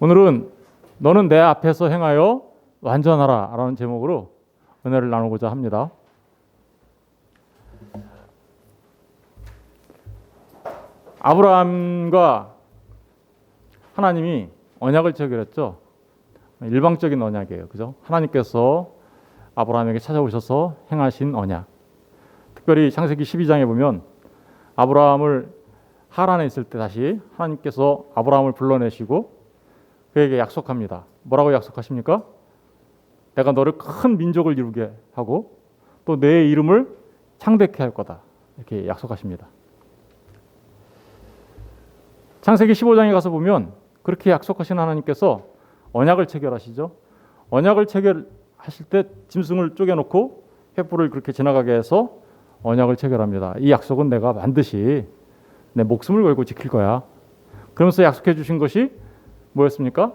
오늘은 너는 내 앞에서 행하여 완전하라 라는 제목으로 은혜를 나누고자 합니다. 아브라함과 하나님이 언약을 체결했죠. 일방적인 언약이에요. 그죠? 하나님께서 아브라함에게 찾아오셔서 행하신 언약. 특별히 창세기 12장에 보면 아브라함을 하란에 있을 때 다시 하나님께서 아브라함을 불러내시고 그에게 약속합니다. 뭐라고 약속하십니까? 내가 너를 큰 민족을 이루게 하고 또 내 이름을 창대케 할 거다. 이렇게 약속하십니다. 창세기 15장에 가서 보면 그렇게 약속하신 하나님께서 언약을 체결하시죠. 언약을 체결하실 때 짐승을 쪼개놓고 횃불을 그렇게 지나가게 해서 언약을 체결합니다. 이 약속은 내가 반드시 내 목숨을 걸고 지킬 거야. 그러면서 약속해 주신 것이 뭐였습니까?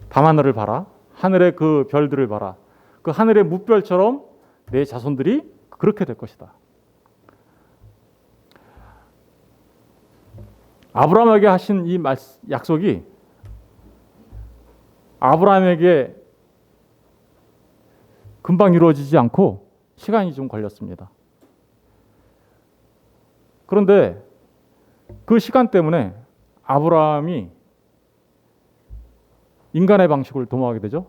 밤하늘을 봐라. 하늘의 그 별들을 봐라. 그 하늘의 뭇별처럼 내 자손들이 그렇게 될 것이다. 아브라함에게 하신 이 약속이 아브라함에게 금방 이루어지지 않고 시간이 좀 걸렸습니다. 그런데 그 시간 때문에 아브라함이 인간의 방식을 도모하게 되죠.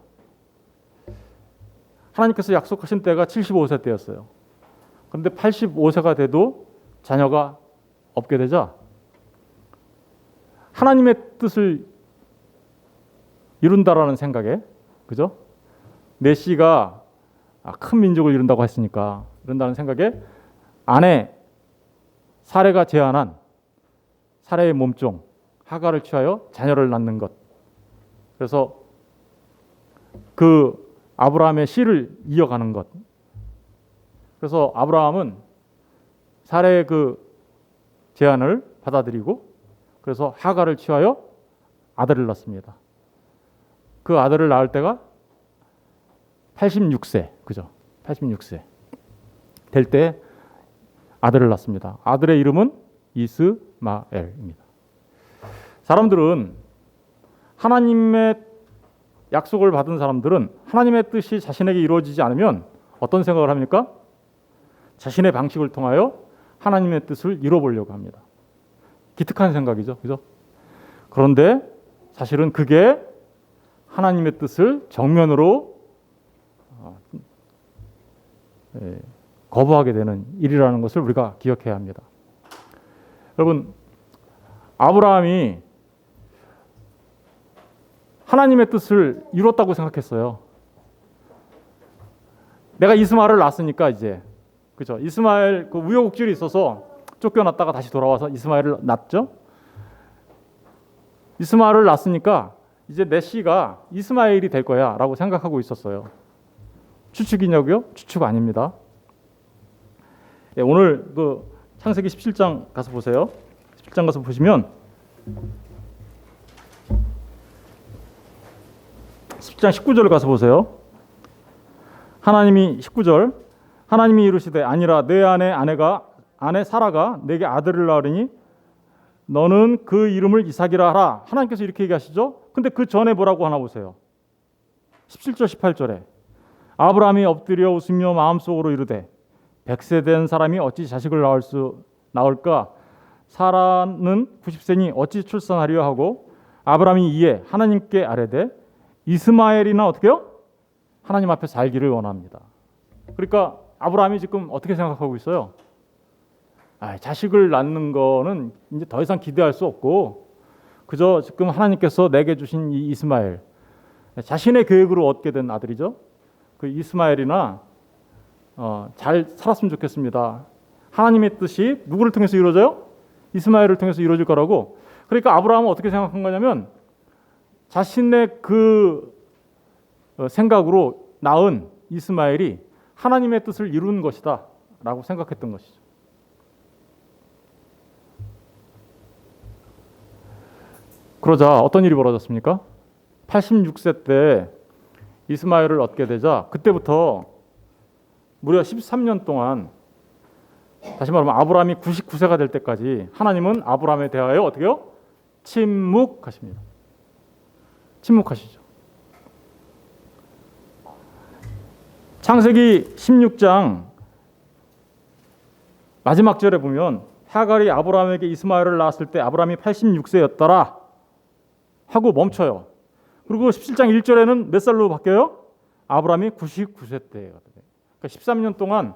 하나님께서 약속하신 때가 75세 때였어요. 그런데 85세가 돼도 자녀가 없게 되자 하나님의 뜻을 이룬다라는 생각에, 그죠? 내 씨가 큰 민족을 이룬다고 했으니까 이룬다는 생각에 아내 사레가 제안한 사레의 몸종 하가를 취하여 자녀를 낳는 것. 그래서 그 아브라함의 씨를 이어가는 것. 그래서 아브라함은 사레의 그 제안을 받아들이고 그래서 하가를 취하여 아들을 낳습니다. 그 아들을 낳을 때가 86세, 그죠? 86세 될 때 아들을 낳습니다. 아들의 이름은 이스마엘입니다. 사람들은 하나님의 약속을 받은 사람들은 하나님의 뜻이 자신에게 이루어지지 않으면 어떤 생각을 합니까? 자신의 방식을 통하여 하나님의 뜻을 이뤄보려고 합니다. 기특한 생각이죠. 그죠? 그런데 사실은 그게 하나님의 뜻을 정면으로 거부하게 되는 일이라는 것을 우리가 기억해야 합니다. 여러분, 아브라함이 하나님의 뜻을 이뤘다고 생각했어요. 내가 이스마엘을 낳았으니까 이제, 그죠? 이스마엘 그 우여곡절이 있어서 쫓겨났다가 다시 돌아와서 이스마엘을 낳죠. 이스마엘을 낳았으니까 이제 내 씨가 이스마엘이 될 거야라고 생각하고 있었어요. 추측이냐고요? 추측 아닙니다. 네, 오늘 그 창세기 17장 가서 보세요. 17장 가서 보시면 10장 19절을 가서 보세요. 하나님이 19절 하나님이 이르시되 아니라 내 아내 사라가 내게 아들을 낳으리니 너는 그 이름을 이삭이라 하라. 하나님께서 이렇게 얘기하시죠. 근데 그 전에 뭐라고 하나 보세요. 17절 18절에 아브라함이 엎드려 웃으며 마음속으로 이르되 100세 된 사람이 어찌 자식을 낳을까? 사라는 90세니 어찌 출산하려 하고 아브라함이 이에 하나님께 아뢰되 이스마엘이나 어떻게요? 하나님 앞에 살기를 원합니다. 그러니까 아브라함이 지금 어떻게 생각하고 있어요? 자식을 낳는 거는 이제 더 이상 기대할 수 없고 그저 지금 하나님께서 내게 주신 이 이스마엘, 자신의 계획으로 얻게 된 아들이죠. 그 이스마엘이나 잘 살았으면 좋겠습니다. 하나님의 뜻이 누구를 통해서 이루어져요? 이스마엘을 통해서 이루어질 거라고. 그러니까 아브라함은 어떻게 생각한 거냐면 자신의 그 생각으로 낳은 이스마엘이 하나님의 뜻을 이루는 것이다 라고 생각했던 것이죠. 그러자 어떤 일이 벌어졌습니까? 86세 때 이스마엘을 얻게 되자 그때부터 무려 13년 동안, 다시 말하면 아브라함이 99세가 될 때까지 하나님은 아브라함에 대하여 어떻게 해요? 침묵하십니다. 침묵하시죠. 창세기 16장 마지막 절에 보면 하갈이 아브라함에게 이스마엘을 낳았을 때 아브라함이 86세였더라 하고 멈춰요. 그리고 17장 1절에는 몇 살로 바뀌어요? 아브라함이 99세 때예요. 그러니까 13년 동안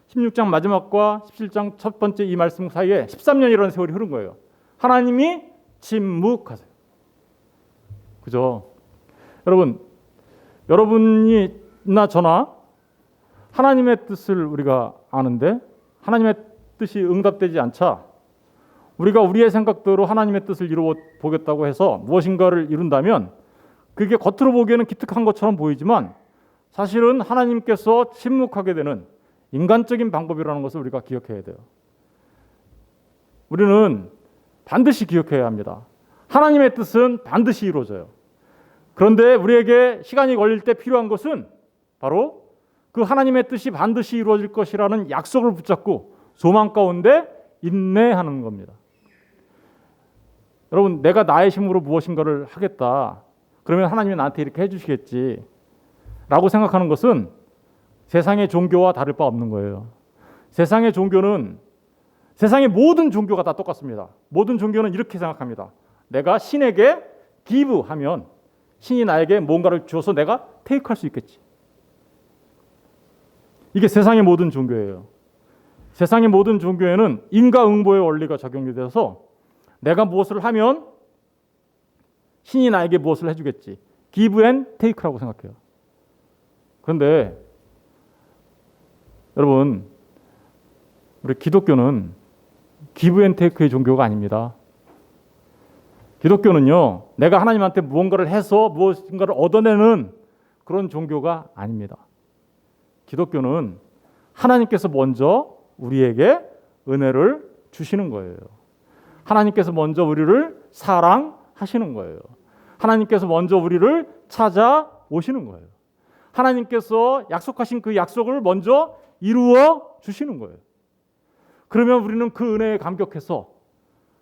16장 마지막과 17장 첫 번째 이 말씀 사이에 13년이라는 세월이 흐른 거예요. 하나님이 침묵하세요. 그죠? 여러분이나 저나 하나님의 뜻을 우리가 아는데 하나님의 뜻이 응답되지 않자 우리가 우리의 생각대로 하나님의 뜻을 이루어 보겠다고 해서 무엇인가를 이룬다면 그게 겉으로 보기에는 기특한 것처럼 보이지만 사실은 하나님께서 침묵하게 되는 인간적인 방법이라는 것을 우리가 기억해야 돼요. 우리는 반드시 기억해야 합니다. 하나님의 뜻은 반드시 이루어져요. 그런데 우리에게 시간이 걸릴 때 필요한 것은 바로 그 하나님의 뜻이 반드시 이루어질 것이라는 약속을 붙잡고 소망 가운데 인내하는 겁니다. 여러분, 내가 나의 힘으로 무엇인가를 하겠다. 그러면 하나님이 나한테 이렇게 해주시겠지 라고 생각하는 것은 세상의 종교와 다를 바 없는 거예요. 세상의 종교는 세상의 모든 종교가 다 똑같습니다. 모든 종교는 이렇게 생각합니다. 내가 신에게 기브하면 신이 나에게 뭔가를 주어서 내가 테이크할 수 있겠지. 이게 세상의 모든 종교예요. 세상의 모든 종교에는 인과응보의 원리가 적용이 되어서 내가 무엇을 하면 신이 나에게 무엇을 해주겠지. give and take라고 생각해요. 그런데 여러분, 우리 기독교는 give and take의 종교가 아닙니다. 기독교는요, 내가 하나님한테 무언가를 해서 무엇인가를 얻어내는 그런 종교가 아닙니다. 기독교는 하나님께서 먼저 우리에게 은혜를 주시는 거예요. 하나님께서 먼저 우리를 사랑하시는 거예요. 하나님께서 먼저 우리를 찾아오시는 거예요. 하나님께서 약속하신 그 약속을 먼저 이루어 주시는 거예요. 그러면 우리는 그 은혜에 감격해서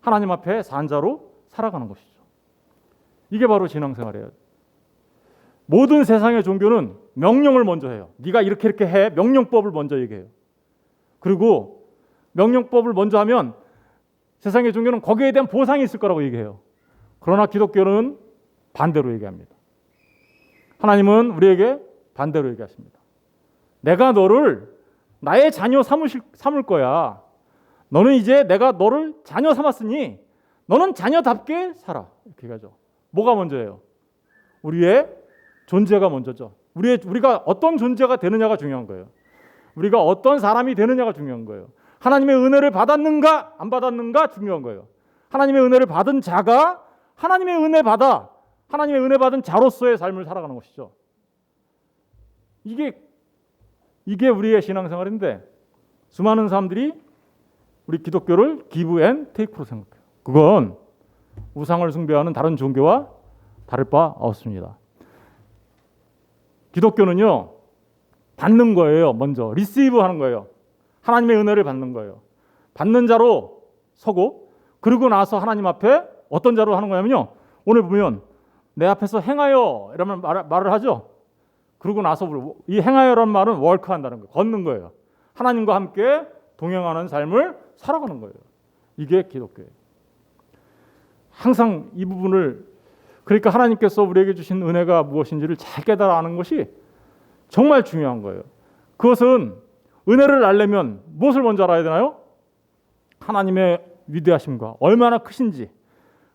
하나님 앞에 산자로 살아가는 것이죠. 이게 바로 신앙생활이에요. 모든 세상의 종교는 명령을 먼저 해요. 네가 이렇게 해. 명령법을 먼저 얘기해요. 그리고 명령법을 먼저 하면 세상의 종교는 거기에 대한 보상이 있을 거라고 얘기해요. 그러나 기독교는 반대로 얘기합니다. 하나님은 우리에게 반대로 얘기하십니다. 내가 너를 나의 자녀 삼을 거야. 너는 이제 내가 너를 자녀 삼았으니 너는 자녀답게 살아. 이렇게 얘기하죠. 뭐가 먼저예요? 우리의 존재가 먼저죠. 우리가 어떤 존재가 되느냐가 중요한 거예요. 우리가 어떤 사람이 되느냐가 중요한 거예요. 하나님의 은혜를 받았는가 안 받았는가 중요한 거예요. 하나님의 은혜를 받은 자가 하나님의 은혜 받아 하나님의 은혜 받은 자로서의 삶을 살아가는 것이죠. 이게 우리의 신앙생활인데 수많은 사람들이 우리 기독교를 give and take로 생각해요. 그건 우상을 숭배하는 다른 종교와 다를 바 없습니다. 기독교는요, 받는 거예요. 먼저 receive 하는 거예요. 하나님의 은혜를 받는 거예요. 받는 자로 서고 그러고 나서 하나님 앞에 어떤 자로 하는 거냐면요, 오늘 보면 내 앞에서 행하여 이러면 말을 하죠. 그러고 나서 이 행하여라는 말은 월크한다는 거예요. 걷는 거예요. 하나님과 함께 동행하는 삶을 살아가는 거예요. 이게 기독교예요. 항상 이 부분을, 그러니까 하나님께서 우리에게 주신 은혜가 무엇인지를 잘 깨달아 아는 것이 정말 중요한 거예요. 그것은 은혜를 알려면 무엇을 먼저 알아야 되나요? 하나님의 위대하심과 얼마나 크신지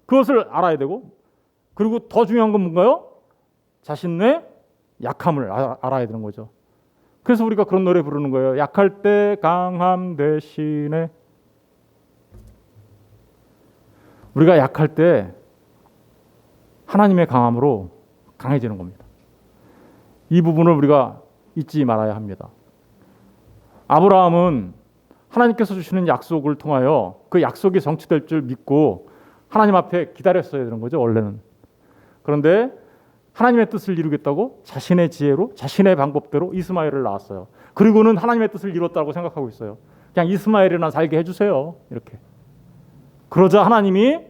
그것을 알아야 되고, 그리고 더 중요한 건 뭔가요? 자신의 약함을 알아야 되는 거죠. 그래서 우리가 그런 노래 부르는 거예요. 약할 때 강함 대신에. 우리가 약할 때 하나님의 강함으로 강해지는 겁니다. 이 부분을 우리가 잊지 말아야 합니다. 아브라함은 하나님께서 주시는 약속을 통하여 그 약속이 성취될 줄 믿고 하나님 앞에 기다렸어야 되는 거죠, 원래는. 그런데 하나님의 뜻을 이루겠다고 자신의 지혜로 자신의 방법대로 이스마엘을 낳았어요. 그리고는 하나님의 뜻을 이뤘다고 생각하고 있어요. 그냥 이스마엘이나 살게 해주세요, 이렇게. 그러자 하나님이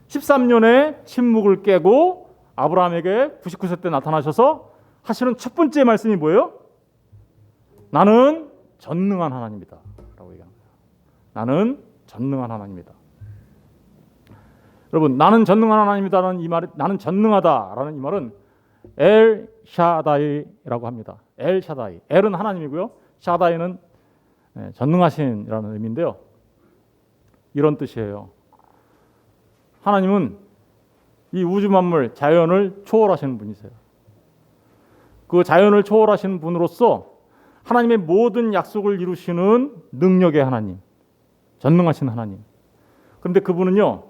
13년의 침묵을 깨고 아브라함에게 99세 때 나타나셔서 하시는 첫 번째 말씀이 뭐예요? 나는 전능한 하나님이다 라고 얘기합니다. 나는 전능한 하나님이다. 여러분, 나는 전능한 하나님이다라는 이 말, 나는 전능하다라는 이 말은 엘 샤다이라고 합니다. 엘 샤다이. 엘은 하나님이고요. 샤다이는 전능하신이라는 의미인데요. 이런 뜻이에요. 하나님은 이 우주 만물, 자연을 초월하시는 분이세요. 그 자연을 초월하시는 분으로서 하나님의 모든 약속을 이루시는 능력의 하나님, 전능하신 하나님. 그런데 그분은요,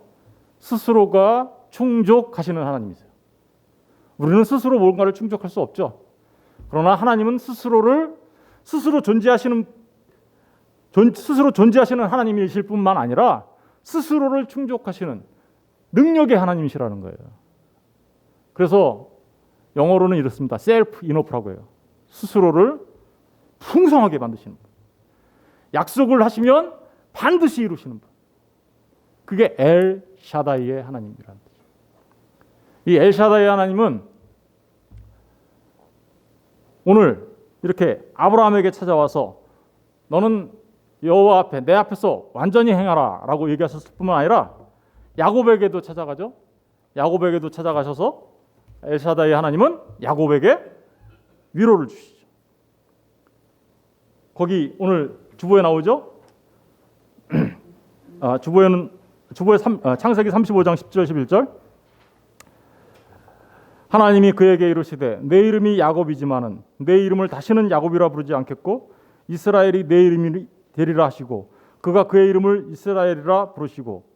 스스로가 충족하시는 하나님이세요. 우리는 스스로 뭔가를 충족할 수 없죠. 그러나 하나님은 스스로 존재하시는 하나님이실 뿐만 아니라 스스로를 충족하시는 능력의 하나님이시라는 거예요. 그래서 영어로는 이렇습니다. 셀프 이너프라고 해요. 스스로를 풍성하게 만드시는 분. 약속을 하시면 반드시 이루시는 분. 그게 엘 샤다이의 하나님이라는 뜻이에요. 이 엘 샤다이의 하나님은 오늘 이렇게 아브라함에게 찾아와서 너는 여호와 앞에 내 앞에서 완전히 행하라 라고 얘기하셨을 뿐만 아니라 야곱에게도 찾아가죠. 야곱에게도 찾아가셔서 엘 샤다이 하나님은 야곱에게 위로를 주시죠. 거기 오늘 주보에 나오죠. 창세기 35장 10절 11절 하나님이 그에게 이르시되 내 이름이 야곱이지만은 내 이름을 다시는 야곱이라 부르지 않겠고 이스라엘이 내 이름이 되리라 하시고 그가 그의 이름을 이스라엘이라 부르시고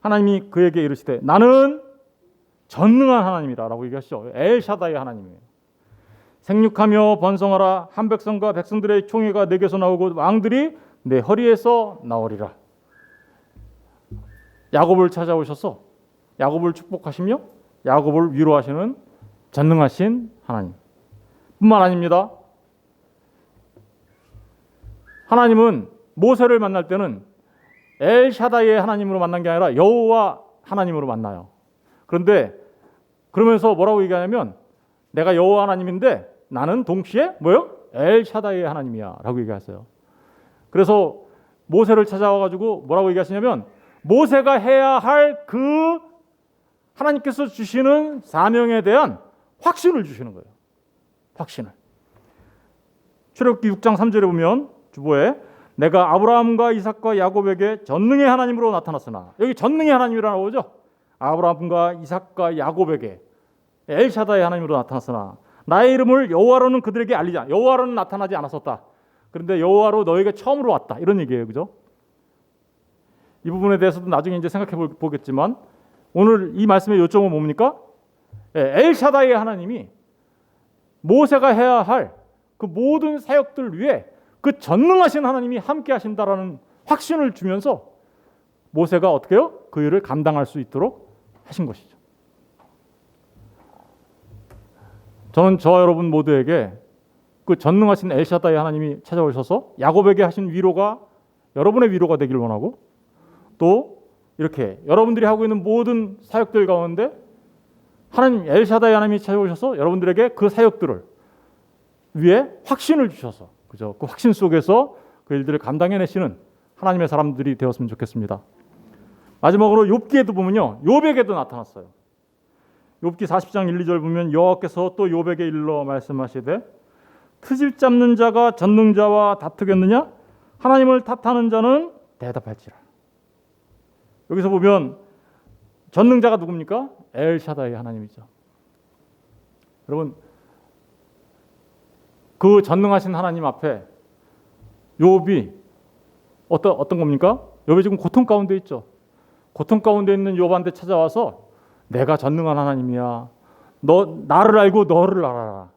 하나님이 그에게 이르시되 나는 전능한 하나님이다 라고 얘기하시죠. 엘샤다이 하나님이에요. 생육하며 번성하라. 한 백성과 백성들의 총회가 내게서 나오고 왕들이 내 허리에서 나오리라. 야곱을 찾아오셔서 야곱을 축복하시며 야곱을 위로하시는 전능하신 하나님 뿐만 아닙니다. 하나님은 모세를 만날 때는 엘샤다이의 하나님으로 만난 게 아니라 여호와 하나님으로 만나요. 그런데 그러면서 뭐라고 얘기하냐면 내가 여호와 하나님인데 나는 동시에 뭐요? 엘샤다이의 하나님이야 라고 얘기했어요. 그래서 모세를 찾아와가지고 뭐라고 얘기하시냐면 모세가 해야 할 그 하나님께서 주시는 사명에 대한 확신을 주시는 거예요. 확신을. 출애굽기 6장 3절에 보면 주보에 내가 아브라함과 이삭과 야곱에게 전능의 하나님으로 나타났으나 여기 전능의 하나님이라고 나오죠. 아브라함과 이삭과 야곱에게 엘샤다의 하나님으로 나타났으나 나의 이름을 여호와로는 그들에게 알리자. 여호와로는 나타나지 않았었다. 그런데 여호와로 너에게 처음으로 왔다. 이런 얘기예요. 그죠? 이 부분에 대해서도 나중에 이제 생각해 보겠지만 오늘 이 말씀의 요점은 뭡니까? 엘샤다의 하나님이 모세가 해야 할 그 모든 사역들 위에 그 전능하신 하나님이 함께 하신다라는 확신을 주면서 모세가 어떻게 해요? 그 일을 감당할 수 있도록 하신 것이죠. 저는 저와 여러분 모두에게 그 전능하신 엘샤다이 하나님이 찾아오셔서 야곱에게 하신 위로가 여러분의 위로가 되기를 원하고 또 이렇게 여러분들이 하고 있는 모든 사역들 가운데 하나님 엘샤다이 하나님이 찾아오셔서 여러분들에게 그 사역들을 위해 확신을 주셔서 그죠? 그 확신 속에서 그 일들을 감당해내시는 하나님의 사람들이 되었으면 좋겠습니다. 마지막으로 욥기에도 보면요, 욥에게도 나타났어요. 욥기 40장 1, 2절 보면 여호와께서 또 욥에게 일러 말씀하시되 트집 잡는 자가 전능자와 다투겠느냐? 하나님을 탓하는 자는 대답할지라. 여기서 보면 전능자가 누굽니까? 엘샤다이 하나님이죠. 여러분 그 전능하신 하나님 앞에 욥이 어떤 겁니까? 욥이 지금 고통 가운데 있죠. 고통 가운데 있는 욥한테 찾아와서 내가 전능한 하나님이야. 너 나를 알고 너를 알아라.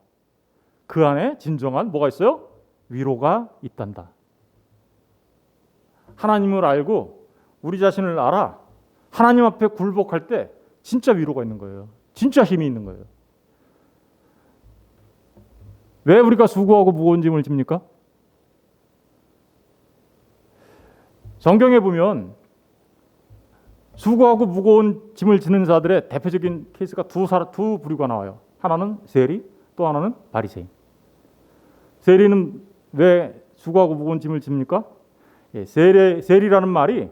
그 안에 진정한 뭐가 있어요? 위로가 있단다. 하나님을 알고 우리 자신을 알아. 하나님 앞에 굴복할 때 진짜 위로가 있는 거예요. 진짜 힘이 있는 거예요. 왜 우리가 수고하고 무거운 짐을 집니까? 성경에 보면 수고하고 무거운 짐을 지는 자들의 대표적인 케이스가 두 부류가 나와요. 하나는 세리, 또 하나는 바리새인. 세리는 왜 수고하고 무거운 짐을 집니까? 세리라는 말이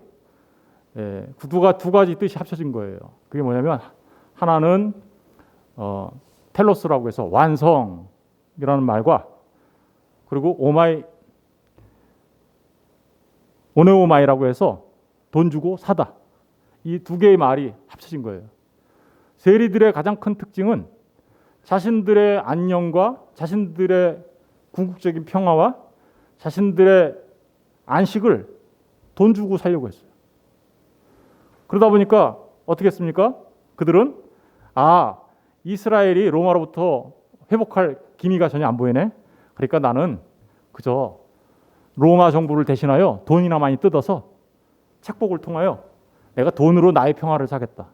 두 가지 뜻이 합쳐진 거예요. 그게 뭐냐면 하나는 텔로스라고 해서 완성이라는 말과 그리고 오네오마이라고 해서 돈 주고 사다. 이 두 개의 말이 합쳐진 거예요. 세리들의 가장 큰 특징은 자신들의 안녕과 자신들의 궁극적인 평화와 자신들의 안식을 돈 주고 살려고 했어요. 그러다 보니까 어떻게 했습니까? 그들은 이스라엘이 로마로부터 회복할 기미가 전혀 안 보이네. 그러니까 나는 그저 로마 정부를 대신하여 돈이나 많이 뜯어서 착복을 통하여 내가 돈으로 나의 평화를 사겠다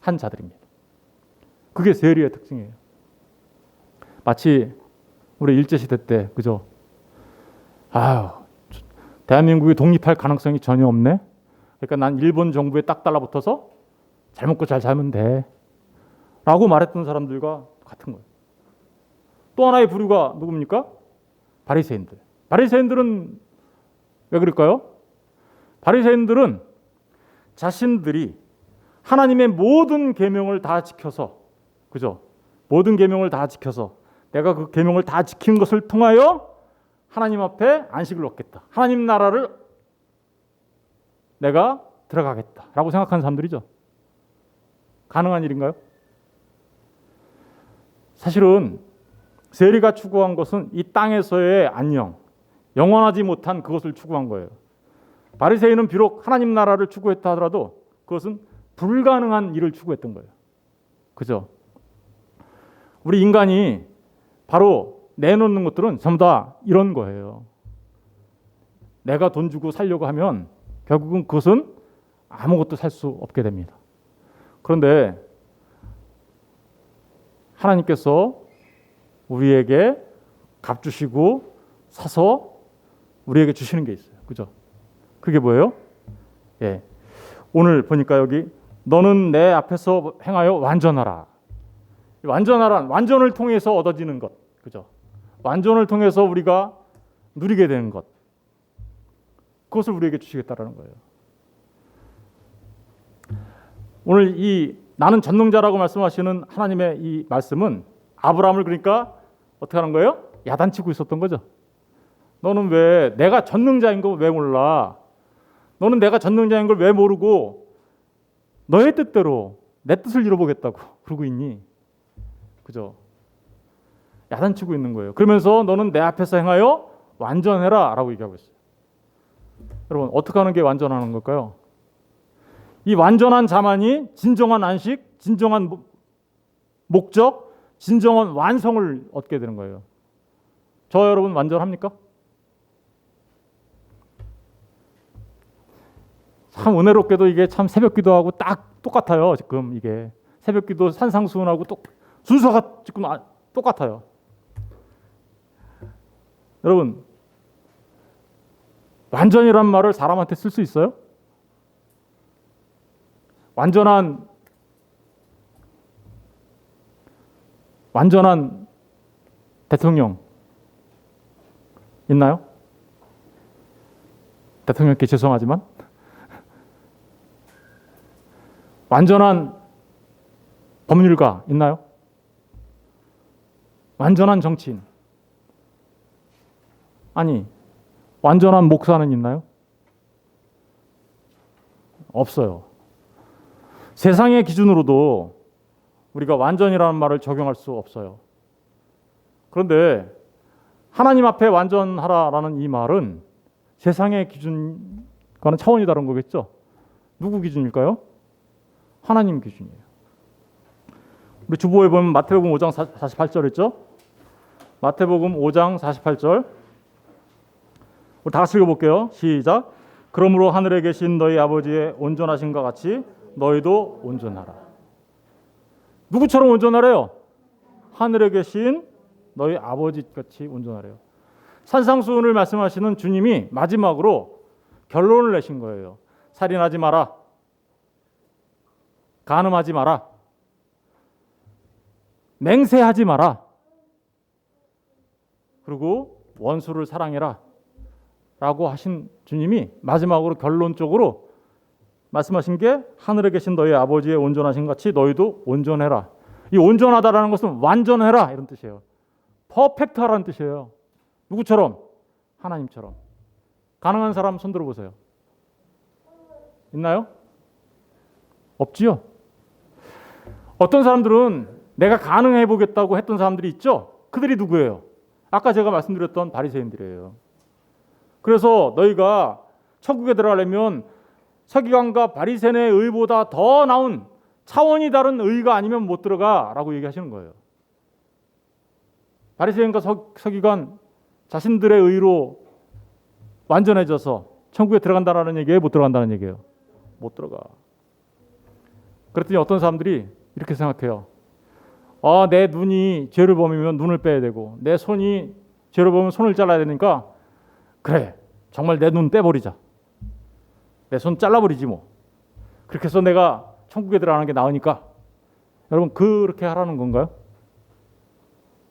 한 자들입니다. 그게 세리의 특징이에요. 마치 우리 일제시대 때 그죠? 대한민국이 독립할 가능성이 전혀 없네. 그러니까 난 일본 정부에 딱 달라붙어서 잘 먹고 잘 살면 돼 라고 말했던 사람들과 같은 거예요. 또 하나의 부류가 누굽니까? 바리새인들. 바리새인들은 왜 그럴까요? 바리새인들은 자신들이 하나님의 모든 계명을 다 지켜서, 그죠? 모든 계명을 다 지켜서 내가 그 계명을 다 지킨 것을 통하여 하나님 앞에 안식을 얻겠다. 하나님 나라를 내가 들어가겠다라고 생각하는 사람들이죠. 가능한 일인가요? 사실은 세리가 추구한 것은 이 땅에서의 안녕, 영원하지 못한 그것을 추구한 거예요. 바리새인은 비록 하나님 나라를 추구했다 하더라도 그것은 불가능한 일을 추구했던 거예요. 그죠? 우리 인간이 바로 내놓는 것들은 전부 다 이런 거예요. 내가 돈 주고 살려고 하면 결국은 그것은 아무것도 살 수 없게 됩니다. 그런데 하나님께서 우리에게 값 주시고 사서 우리에게 주시는 게 있어요. 그죠? 그게 뭐예요? 오늘 보니까 여기 너는 내 앞에서 행하여 완전하라. 완전을 통해서 얻어지는 것. 그죠? 완전을 통해서 우리가 누리게 되는 것. 그것을 우리에게 주시겠다라는 거예요. 오늘 이 나는 전능자라고 말씀하시는 하나님의 이 말씀은 아브라함을 그러니까 어떻게 하는 거예요? 야단치고 있었던 거죠. 너는 왜 내가 전능자인 거 왜 몰라? 너는 내가 전능자인 걸 왜 모르고 너의 뜻대로 내 뜻을 이뤄보겠다고 그러고 있니? 그죠? 야단치고 있는 거예요. 그러면서 너는 내 앞에서 행하여 완전해라 라고 얘기하고 있어요. 여러분 어떻게 하는 게 완전하는 걸까요? 이 완전한 자만이 진정한 안식, 진정한 목적, 진정한 완성을 얻게 되는 거예요. 저 여러분 완전합니까? 참 은혜롭게도 이게 참 새벽 기도하고 딱 똑같아요. 지금 이게 새벽 기도 산상수훈하고 순서가 지금 똑같아요. 여러분 완전이란 말을 사람한테 쓸 수 있어요? 완전한 대통령 있나요? 대통령께 죄송하지만 완전한 법률가 있나요? 완전한 정치인 아니 완전한 목사는 있나요? 없어요. 세상의 기준으로도 우리가 완전이라는 말을 적용할 수 없어요. 그런데 하나님 앞에 완전하라라는 이 말은 세상의 기준과는 차원이 다른 거겠죠. 누구 기준일까요? 하나님 기준이에요. 우리 주보에 보면 마태복음 5장 48절 있죠? 마태복음 5장 48절 우리 다 같이 읽어볼게요. 시작. 그러므로 하늘에 계신 너희 아버지의 온전하신과 같이 너희도 온전하라. 누구처럼 온전하래요? 하늘에 계신 너희 아버지같이 온전하래요. 산상수훈을 말씀하시는 주님이 마지막으로 결론을 내신 거예요. 살인하지 마라. 간음하지 마라. 맹세하지 마라. 그리고 원수를 사랑해라. 라고 하신 주님이 마지막으로 결론적으로 말씀하신 게 하늘에 계신 너희 아버지의 온전하신 같이 너희도 온전해라. 이 온전하다라는 것은 완전해라 이런 뜻이에요. 퍼펙트하라는 뜻이에요. 누구처럼? 하나님처럼. 가능한 사람 손 들어보세요. 있나요? 없지요. 어떤 사람들은 내가 가능해 보겠다고 했던 사람들이 있죠. 그들이 누구예요? 아까 제가 말씀드렸던 바리새인들이에요. 그래서 너희가 천국에 들어가려면 서기관과 바리새인의 의보다 더 나은 차원이 다른 의가 아니면 못 들어가라고 얘기하시는 거예요. 바리새인과 서기관 자신들의 의로 완전해져서 천국에 들어간다는 얘기예요? 못 들어간다는 얘기예요? 못 들어가. 그랬더니 어떤 사람들이 이렇게 생각해요. 내 눈이 죄를 범하면 눈을 빼야 되고 내 손이 죄를 범하면 손을 잘라야 되니까 그래 정말 내 눈 떼버리자. 내 손 잘라버리지 뭐. 그렇게 해서 내가 천국에 들어가는 게 나으니까 여러분 그렇게 하라는 건가요?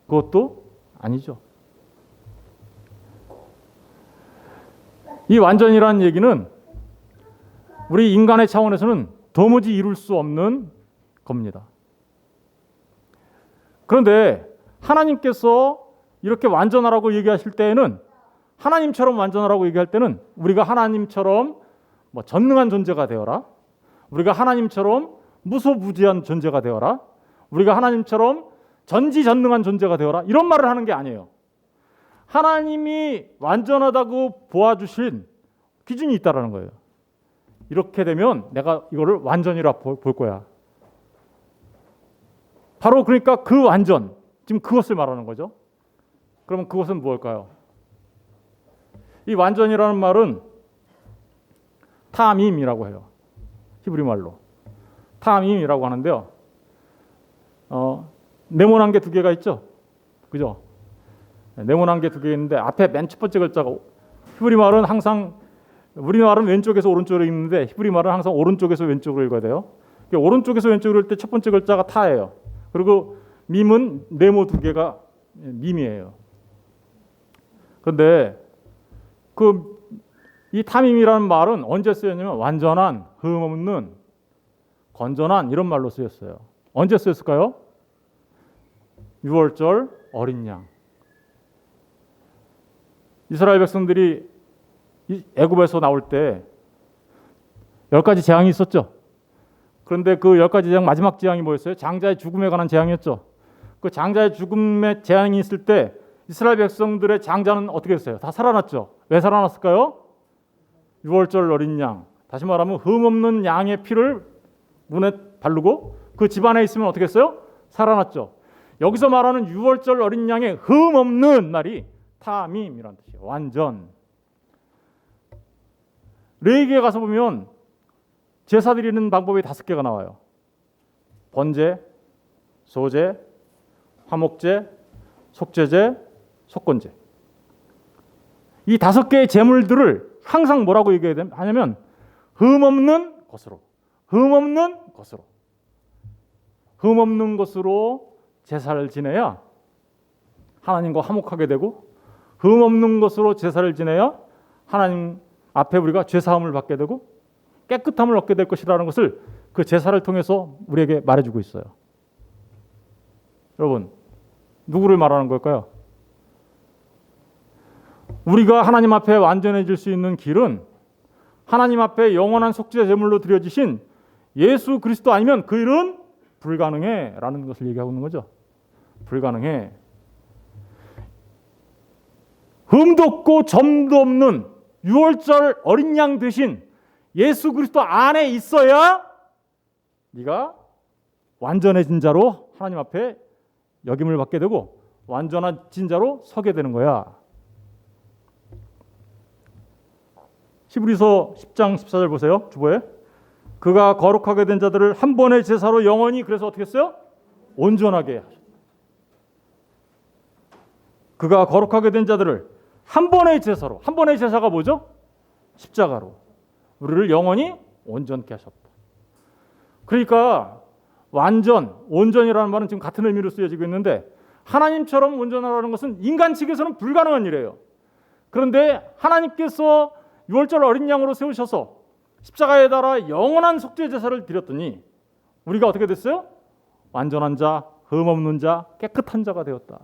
그것도 아니죠. 이 완전이라는 얘기는 우리 인간의 차원에서는 도무지 이룰 수 없는 겁니다. 그런데 하나님께서 이렇게 완전하라고 얘기하실 때에는 하나님처럼 완전하라고 얘기할 때는 우리가 하나님처럼 전능한 존재가 되어라. 우리가 하나님처럼 무소부지한 존재가 되어라. 우리가 하나님처럼 전지전능한 존재가 되어라. 이런 말을 하는 게 아니에요. 하나님이 완전하다고 보아주신 기준이 있다라는 거예요. 이렇게 되면 내가 이거를 완전이라 볼 거야. 바로 그러니까 그 완전, 지금 그것을 말하는 거죠. 그러면 그것은 무엇일까요? 이 완전이라는 말은 타밈이라고 해요. 히브리 말로. 타밈이라고 하는데요. 네모난 게 두 개가 있죠. 그죠? 네모난 게 두 개 있는데 앞에 맨 첫 번째 글자가 히브리 말은 항상 우리말은 왼쪽에서 오른쪽으로 읽는데 히브리 말은 항상 오른쪽에서 왼쪽으로 읽어야 돼요. 오른쪽에서 왼쪽으로 읽을 때 첫 번째 글자가 타예요. 그리고 밈은 네모 두 개가 밈이에요. 그런데 이 타밈이라는 말은 언제 쓰였냐면 완전한, 흠 없는, 건전한 이런 말로 쓰였어요. 언제 쓰였을까요? 유월절 어린 양. 이스라엘 백성들이 애굽에서 나올 때 10가지 재앙이 있었죠. 그런데 그 10가지 재앙 마지막 재앙이 뭐였어요? 장자의 죽음에 관한 재앙이었죠. 그 장자의 죽음의 재앙이 있을 때 이스라엘 백성들의 장자는 어떻게 했어요? 다 살아났죠. 왜 살아났을까요? 유월절 어린 양. 다시 말하면 흠 없는 양의 피를 문에 바르고 그 집안에 있으면 어떻게 했어요? 살아났죠. 여기서 말하는 유월절 어린 양의 흠 없는 날이 타밈이라는 뜻이에요. 완전. 레위기에 가서 보면 제사 드리는 방법이 5개가 나와요. 번제, 소제, 화목제, 속죄제, 속건제. 이 5개의 제물들을 항상 뭐라고 얘기하냐면 흠 없는 것으로, 흠 없는 것으로, 흠 없는 것으로 제사를 지내야 하나님과 화목하게 되고 흠 없는 것으로 제사를 지내야 하나님 앞에 우리가 죄사함을 받게 되고 깨끗함을 얻게 될 것이라는 것을 그 제사를 통해서 우리에게 말해주고 있어요. 여러분, 누구를 말하는 걸까요? 우리가 하나님 앞에 완전해질 수 있는 길은 하나님 앞에 영원한 속죄 제물로 드려지신 예수 그리스도 아니면 그 일은 불가능해 라는 것을 얘기하고 있는 거죠. 불가능해. 흠도 없고 점도 없는 유월절 어린 양 대신 예수 그리스도 안에 있어야 네가 완전해진 자로 하나님 앞에 역임을 받게 되고 완전한 진자로 서게 되는 거야. 히브리서 10장 14절 보세요. 주보에. 그가 거룩하게 된 자들을 한 번의 제사로 영원히 그래서 어떻게 했어요? 온전하게 하셨다. 그가 거룩하게 된 자들을 한 번의 제사로. 한 번의 제사가 뭐죠? 십자가로. 우리를 영원히 온전케 하셨다. 그러니까 완전, 온전이라는 말은 지금 같은 의미로 쓰여지고 있는데 하나님처럼 온전하라는 것은 인간 측에서는 불가능한 일이에요. 그런데 하나님께서 유월절 어린 양으로 세우셔서 십자가에 달아 영원한 속죄 제사를 드렸더니 우리가 어떻게 됐어요? 완전한 자, 흠 없는 자, 깨끗한 자가 되었다.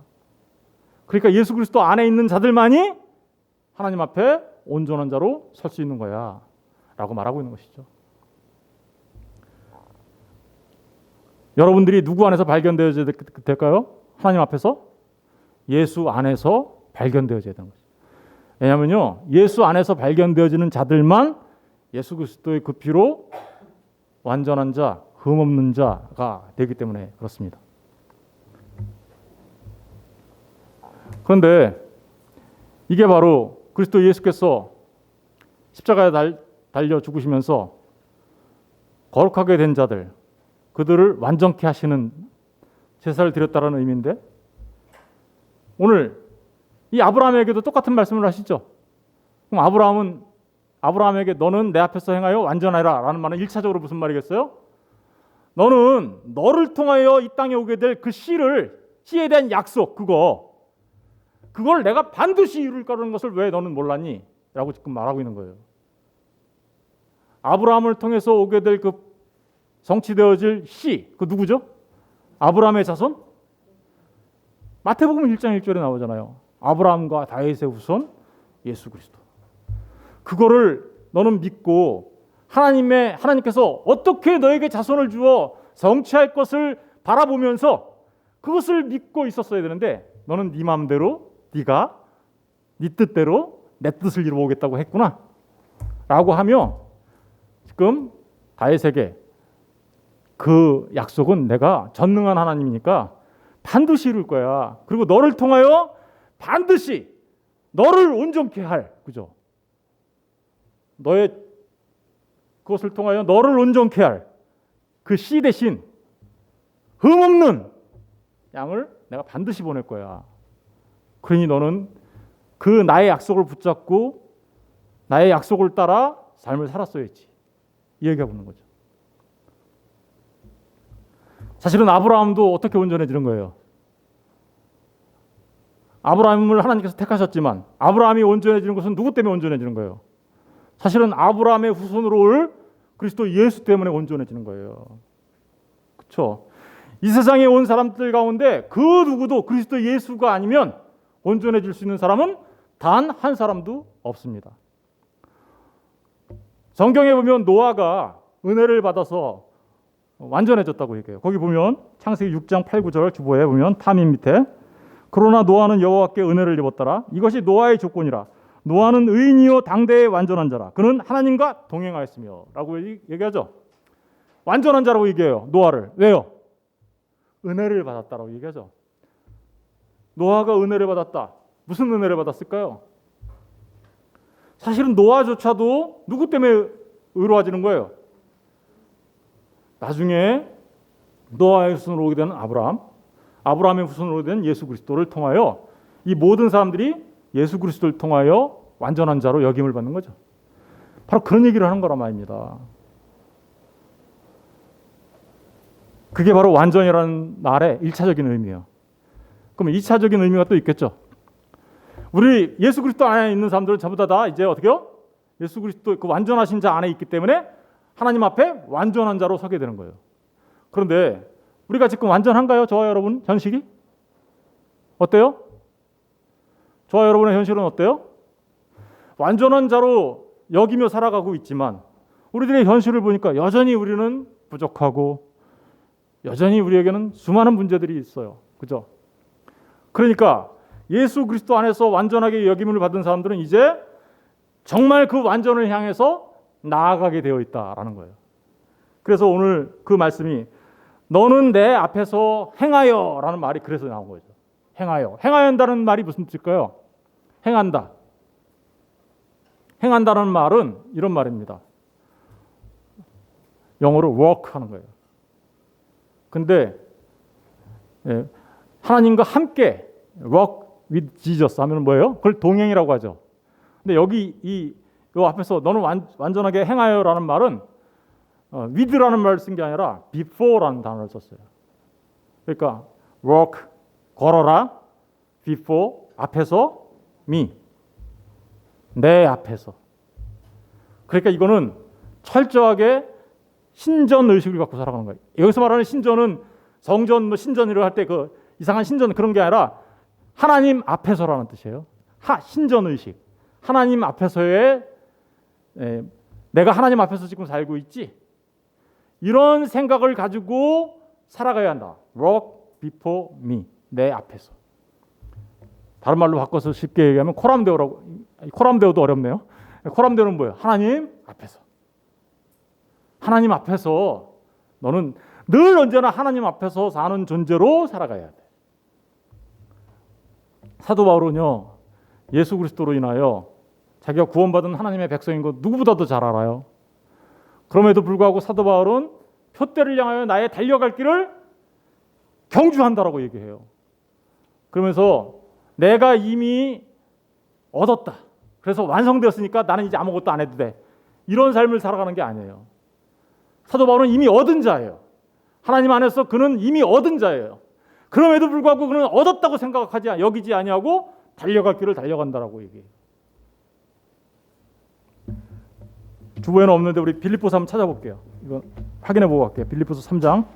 그러니까 예수 그리스도 안에 있는 자들만이 하나님 앞에 온전한 자로 설 수 있는 거야 라고 말하고 있는 것이죠. 여러분들이 누구 안에서 발견되어야 될까요? 하나님 앞에서? 예수 안에서 발견되어야 되는 거죠. 왜냐하면요, 예수 안에서 발견되어지는 자들만 예수 그리스도의 그 피로 완전한 자, 흠 없는 자가 되기 때문에 그렇습니다. 그런데 이게 바로 그리스도 예수께서 십자가에 달려 죽으시면서 거룩하게 된 자들, 그들을 완전케 하시는 제사를 드렸다라는 의미인데, 오늘 이 아브라함에게도 똑같은 말씀을 하시죠. 그럼 아브라함에게 너는 내 앞에서 행하여 완전하라 라는 말은 1차적으로 무슨 말이겠어요? 너는 너를 통하여 이 땅에 오게 될 그 씨에 대한 약속, 그걸 내가 반드시 이룰 거라는 것을 왜 너는 몰랐니? 라고 지금 말하고 있는 거예요. 아브라함을 통해서 오게 될 그 성취되어질 씨, 그 누구죠? 아브라함의 자손? 마태복음 1장 1절에 나오잖아요. 아브라함과 다윗의 후손 예수 그리스도. 그거를 너는 믿고 하나님께서 어떻게 너에게 자손을 주어 성취할 것을 바라보면서 그것을 믿고 있었어야 되는데, 너는 네 마음대로 네가 네 뜻대로 내 뜻을 이루어보겠다고 했구나 라고 하며, 지금 다윗에게 그 약속은 내가 전능한 하나님이니까 반드시 이룰 거야. 그리고 너를 통하여 반드시 너를 온전케 할, 그죠? 그것을 통하여 너를 온전케 할 그 씨 대신 흠없는 양을 내가 반드시 보낼 거야. 그러니 너는 그 나의 약속을 붙잡고 나의 약속을 따라 삶을 살았어야지. 이 얘기하고 있는 거죠. 사실은 아브라함도 어떻게 온전해지는 거예요? 아브라함을 하나님께서 택하셨지만 아브라함이 온전해지는 것은 누구 때문에 온전해지는 거예요? 사실은 아브라함의 후손으로 올 그리스도 예수 때문에 온전해지는 거예요. 그렇죠? 이 세상에 온 사람들 가운데 그 누구도 그리스도 예수가 아니면 온전해질 수 있는 사람은 단 한 사람도 없습니다. 성경에 보면 노아가 은혜를 받아서 완전해졌다고 얘기해요. 거기 보면 창세기 6장 8, 9절 주보에 보면 탐임 밑에 그러나 노아는 여호와께 은혜를 입었더라. 이것이 노아의 조건이라. 노아는 의인이요 당대의 완전한 자라. 그는 하나님과 동행하였으며 라고 얘기하죠. 완전한 자라고 얘기해요. 노아를. 왜요? 은혜를 받았다라고 얘기하죠. 노아가 은혜를 받았다. 무슨 은혜를 받았을까요? 사실은 노아조차도 누구 때문에 의로워지는 거예요? 나중에 노아의 후손으로 오게 되는 아브라함의 후손으로 된 예수 그리스도를 통하여 이 모든 사람들이 예수 그리스도를 통하여 완전한 자로 여김을 받는 거죠. 바로 그런 얘기를 하는 거란 말입니다. 그게 바로 완전이라는 말의 1차적인 의미예요. 그럼 2차적인 의미가 또 있겠죠. 우리 예수 그리스도 안에 있는 사람들은 전부 다 이제 어떻게요? 예수 그리스도 그 완전하신 자 안에 있기 때문에 하나님 앞에 완전한 자로 서게 되는 거예요. 그런데 우리가 지금 완전한가요? 저와 여러분 현실이? 어때요? 저와 여러분의 현실은 어때요? 완전한 자로 여기며 살아가고 있지만 우리들의 현실을 보니까 여전히 우리는 부족하고 여전히 우리에게는 수많은 문제들이 있어요. 그죠? 그러니까 예수 그리스도 안에서 완전하게 여김을 받은 사람들은 이제 정말 그 완전을 향해서 나아가게 되어 있다라는 거예요. 그래서 오늘 그 말씀이 너는 내 앞에서 행하여 라는 말이 그래서 나온 거죠. 행하여 한다는 말이 무슨 뜻일까요? 행한다는 말은 이런 말입니다. 영어로 work 하는 거예요. 근데 하나님과 함께 work with Jesus 하면 뭐예요? 그걸 동행이라고 하죠. 근데 여기 이 앞에서 너는 완전하게 행하여라는 말은 with라는 말을 쓴 게 아니라 before라는 단어를 썼어요. 그러니까 walk, 걸어라, before, 앞에서, me, 내 앞에서. 그러니까 이거는 철저하게 신전 의식을 갖고 살아가는 거예요. 여기서 말하는 신전은 성전, 신전이라 할 때 그 이상한 신전 그런 게 아니라 하나님 앞에서라는 뜻이에요. 신전 의식. 하나님 앞에서의 내가 하나님 앞에서 지금 살고 있지. 이런 생각을 가지고 살아가야 한다. Walk before me. 내 앞에서. 다른 말로 바꿔서 쉽게 얘기하면 코람데오라고. 코람데오도 어렵네요. 코람데오는 뭐예요? 하나님 앞에서. 하나님 앞에서 너는 늘 언제나 하나님 앞에서 사는 존재로 살아가야 돼. 사도 바울은요, 예수 그리스도로 인하여 자기가 구원받은 하나님의 백성인 것 누구보다도 잘 알아요. 그럼에도 불구하고 사도 바울은 표대를 향하여 나의 달려갈 길을 경주한다라고 얘기해요. 그러면서 내가 이미 얻었다. 그래서 완성되었으니까 나는 이제 아무것도 안 해도 돼. 이런 삶을 살아가는 게 아니에요. 사도 바울은 이미 얻은 자예요. 하나님 안에서 그는 이미 얻은 자예요. 그럼에도 불구하고 그는 얻었다고 생각하지 여기지 아니하고 달려갈 길을 달려간다라고 얘기해요. 주보에는 없는데 우리 빌립보서 한번 찾아볼게요. 이거 확인해 보고 갈게요. 빌립보서 3장.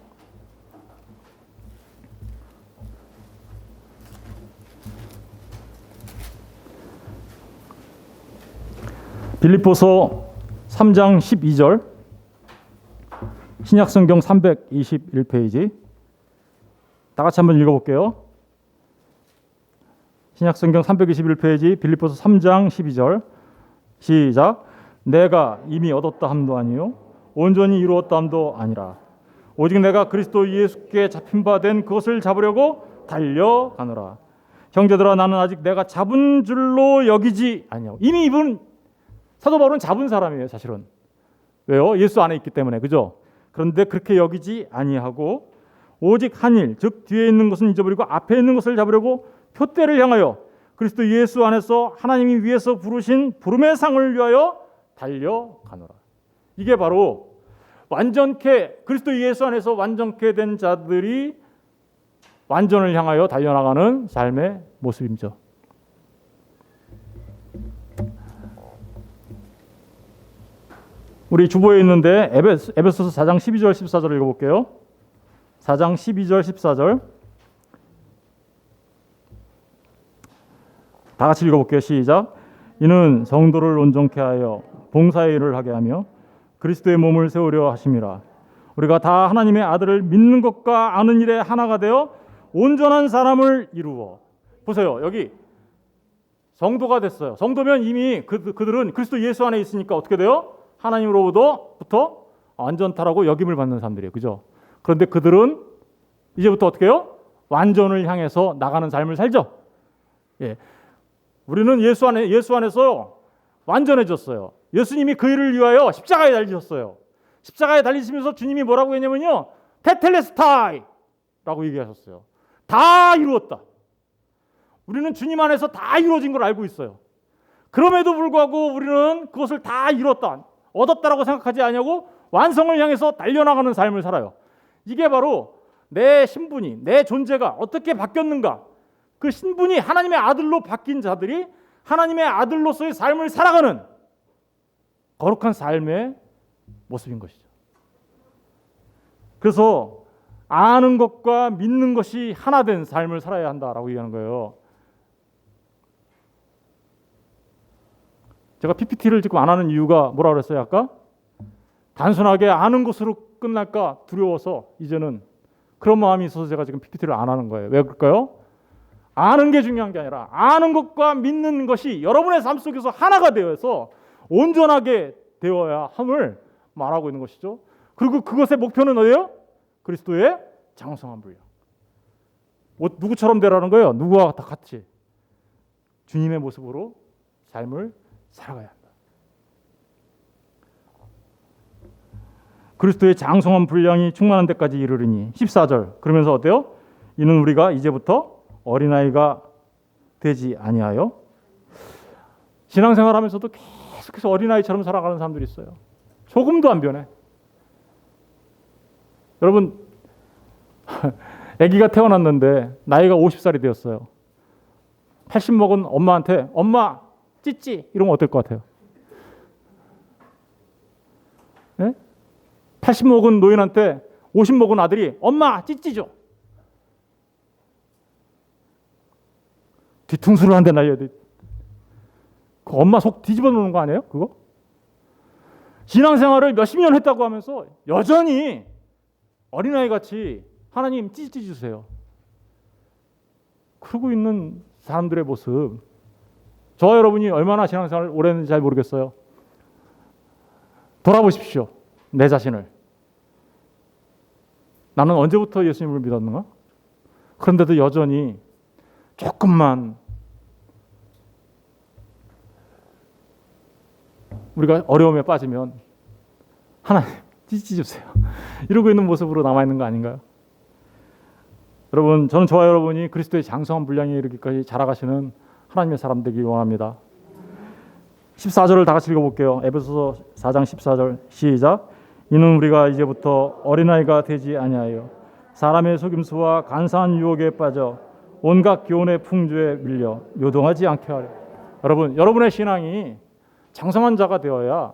빌립보서 3장 12절. 신약성경 321페이지. 다 같이 한번 읽어볼게요. 신약성경 321페이지 빌립보서 3장 12절. 시작. 내가 이미 얻었다 함도 아니요 온전히 이루었다 함도 아니라 오직 내가 그리스도 예수께 잡힌 바 된 그것을 잡으려고 달려가노라. 형제들아 나는 아직 내가 잡은 줄로 여기지 아니하고. 이미 이분 사도 바울은 잡은 사람이에요. 사실은. 왜요? 예수 안에 있기 때문에. 그죠? 그런데 그렇게 여기지 아니하고 오직 한 일, 즉 뒤에 있는 것은 잊어버리고 앞에 있는 것을 잡으려고 표대를 향하여 그리스도 예수 안에서 하나님이 위에서 부르신 부름의 상을 위하여 달려가노라. 이게 바로 완전케 그리스도 예수 안에서 완전케 된 자들이 완전을 향하여 달려나가는 삶의 모습이죠. 우리 주보에 있는데 에베소서 4장 12절 14절 읽어볼게요. 4장 12절 14절 다 같이 읽어볼게요. 시작. 이는 성도를 온전케 하여 봉사의 일을 하게 하며 그리스도의 몸을 세우려 하심이라. 우리가 다 하나님의 아들을 믿는 것과 아는 일에 하나가 되어 온전한 사람을 이루어. 보세요. 여기 성도가 됐어요. 성도면 이미 그들은 그리스도 예수 안에 있으니까 어떻게 돼요? 하나님으로부터 완전타라고 역임을 받는 사람들이에요. 그죠? 그런데 그들은 이제부터 어떻게 해요? 완전을 향해서 나가는 삶을 살죠. 예. 우리는 예수 안에서 완전해졌어요. 예수님이 그 일을 위하여 십자가에 달리셨어요. 십자가에 달리시면서 주님이 뭐라고 했냐면요. 테텔레스타이 라고 얘기하셨어요. 다 이루었다. 우리는 주님 안에서 다 이루어진 걸 알고 있어요. 그럼에도 불구하고 우리는 그것을 다 이뤘다, 얻었다라고 생각하지 않냐고 완성을 향해서 달려나가는 삶을 살아요. 이게 바로 내 신분이, 내 존재가 어떻게 바뀌었는가. 그 신분이 하나님의 아들로 바뀐 자들이 하나님의 아들로서의 삶을 살아가는 거룩한 삶의 모습인 것이죠. 그래서 아는 것과 믿는 것이 하나 된 삶을 살아야 한다라고 얘기하는 거예요. 제가 PPT를 지금 안 하는 이유가 뭐라고 그랬어요 아까? 단순하게 아는 것으로 끝날까 두려워서 이제는 그런 마음이 있어서 제가 지금 PPT를 안 하는 거예요. 왜 그럴까요? 아는 게 중요한 게 아니라 아는 것과 믿는 것이 여러분의 삶 속에서 하나가 되어서 온전하게 되어야 함을 말하고 있는 것이죠. 그리고 그것의 목표는 어디예요? 그리스도의 장성한 분량. 누구처럼 되라는 거예요? 누구와 다 같이 주님의 모습으로 삶을 살아가야 한다. 그리스도의 장성한 분량이 충만한 데까지 이르리니 14절. 그러면서 어때요? 이는 우리가 이제부터 어린아이가 되지 아니하여. 신앙생활하면서도 계속해서 어린아이처럼 살아가는 사람들이 있어요. 조금도 안 변해. 여러분, 아기가 태어났는데 나이가 50살이 되었어요. 80 먹은 엄마한테 엄마 찌찌 이러면 어떨 것 같아요? 네? 80 먹은 노인한테 50 먹은 아들이 엄마 찌찌죠. 뒤통수를 한 대 날려야 돼. 그 엄마 속 뒤집어 놓는 거 아니에요? 그거? 신앙생활을 몇십 년 했다고 하면서 여전히 어린아이 같이 하나님 찌찌 주세요. 그러고 있는 사람들의 모습. 저와 여러분이 얼마나 신앙생활을 오래 했는지 잘 모르겠어요. 돌아보십시오. 내 자신을. 나는 언제부터 예수님을 믿었는가? 그런데도 여전히 조금만 우리가 어려움에 빠지면 하나님 찌찌 주세요. 이러고 있는 모습으로 남아있는 거 아닌가요? 여러분, 저는 저와 여러분이 그리스도의 장성한 분량에 이르기까지 자라가시는 하나님의 사람 되기 원합니다. 14절을 다 같이 읽어볼게요. 에베소서 4장 14절 시작. 이는 우리가 이제부터 어린아이가 되지 아니하여 사람의 속임수와 간사한 유혹에 빠져 온갖 교훈의 풍조에 밀려 요동하지 않게 하려. 여러분, 여러분의 신앙이 장성한 자가 되어야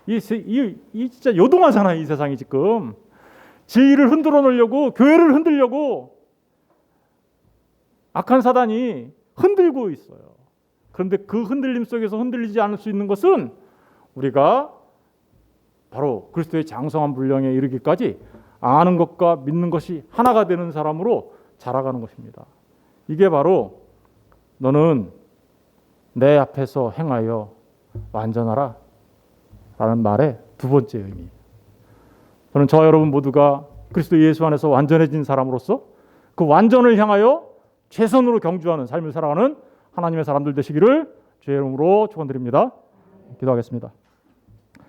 이 진짜 요동하잖아요. 이 세상이 지금 진리를 흔들어 놓으려고, 교회를 흔들려고 악한 사단이 흔들고 있어요. 그런데 그 흔들림 속에서 흔들리지 않을 수 있는 것은 우리가 바로 그리스도의 장성한 분량에 이르기까지 아는 것과 믿는 것이 하나가 되는 사람으로 자라가는 것입니다. 이게 바로 너는 내 앞에서 행하여 완전하라 라는 말의 두 번째 의미. 저는 저와 여러분 모두가 그리스도 예수 안에서 완전해진 사람으로서 그 완전을 향하여 최선으로 경주하는 삶을 살아가는 하나님의 사람들 되시기를 주의 이름으로 축원드립니다. 기도하겠습니다.